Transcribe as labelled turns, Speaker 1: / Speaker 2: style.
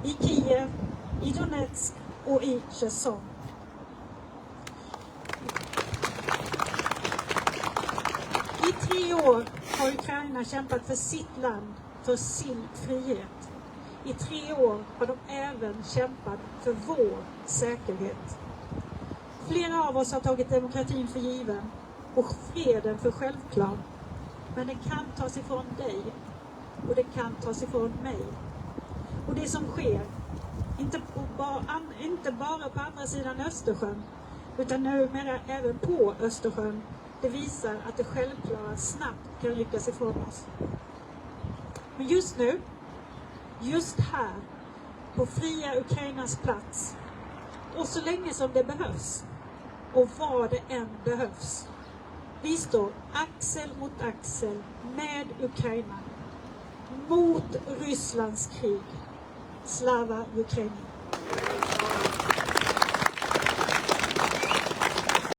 Speaker 1: i Kiev, i Donetsk och i Cherson. I 3 år har Ukraina kämpat för sitt land, för sin frihet. I 3 år har de även kämpat för vår säkerhet. Flera av oss har tagit demokratin för given och freden för självklar. Men den kan tas ifrån dig och det kan tas ifrån mig. Och det som sker, inte bara på andra sidan Östersjön, utan numera även på Östersjön, det visar att det självklara snabbt kan ryckas ifrån oss. Men just nu, just här, på fria Ukrainas plats, och så länge som det behövs, och var det än behövs, vi står axel mot axel med Ukraina mot Rysslands krig. Slava Ukraina!